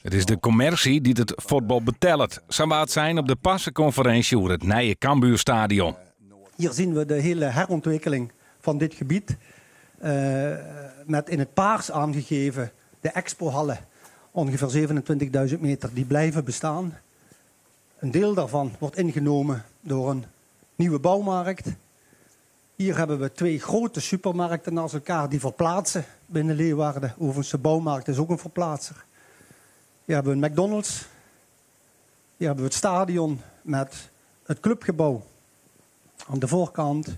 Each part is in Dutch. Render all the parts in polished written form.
Het is de commercie die het voetbal betelt. Zo gaat het zijn op de passenconferentie over het nieuwe Cambuurstadion. Hier zien we de hele herontwikkeling van dit gebied. Met in het paars aangegeven de expohallen, ongeveer 27.000 meter, die blijven bestaan. Een deel daarvan wordt ingenomen door een nieuwe bouwmarkt. Hier hebben we 2 grote supermarkten naast elkaar die verplaatsen binnen Leeuwarden. Overigens, de bouwmarkt is ook een verplaatser. Hier hebben we een McDonald's. Hier hebben we het stadion met het clubgebouw aan de voorkant.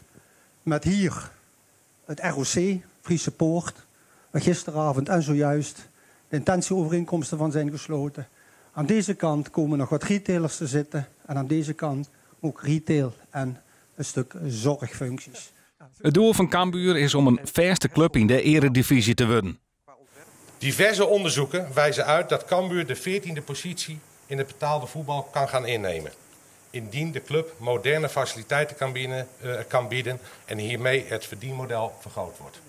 Met hier het ROC, Friese Poort, waar gisteravond en zojuist de intentieovereenkomsten van zijn gesloten. Aan deze kant komen nog wat retailers te zitten. En aan deze kant ook retail en een stuk zorgfuncties. Het doel van Cambuur is om een verste club in de eredivisie te worden. Diverse onderzoeken wijzen uit dat Cambuur de 14e positie in het betaalde voetbal kan gaan innemen. Indien de club moderne faciliteiten kan bieden en hiermee het verdienmodel vergroot wordt.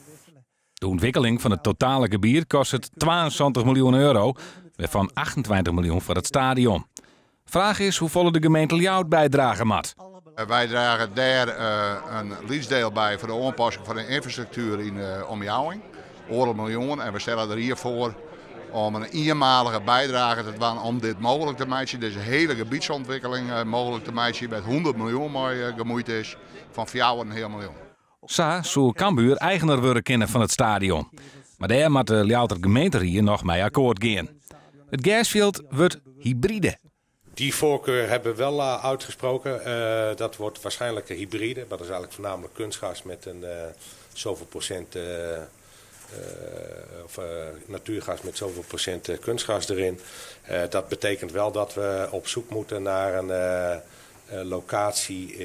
De ontwikkeling van het totale gebied kost het 22 miljoen euro, waarvan 28 miljoen voor het stadion. Vraag is hoeveel de gemeente Ljouwert bijdragen moet. Wij dragen daar een leasedeel bij voor de aanpassing van de infrastructuur in de omjouwing. $1 miljoen. En we stellen er hiervoor om een eenmalige bijdrage te doen om dit mogelijk te maken. Deze hele gebiedsontwikkeling mogelijk te maken met 100 miljoen mooi gemoeid is van $4,5 miljoen. Zo zou Cambuur eigenaar worden kennen van het stadion. Maar daar moet de Ljouwerter gemeente hier nog mee akkoord gaan. Het gasveld wordt hybride. Die voorkeur hebben we wel uitgesproken. Dat wordt waarschijnlijk een hybride. Maar dat is eigenlijk voornamelijk kunstgras met een zoveel procent natuurgas met zoveel procent kunstgras erin. Dat betekent wel dat we op zoek moeten naar een locatie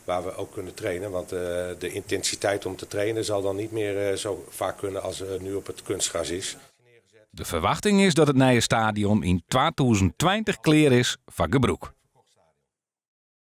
waar we ook kunnen trainen. Want de intensiteit om te trainen zal dan niet meer zo vaak kunnen als nu op het kunstgras is. De verwachting is dat het nieuwe stadion in 2020 klaar is voor gebruik.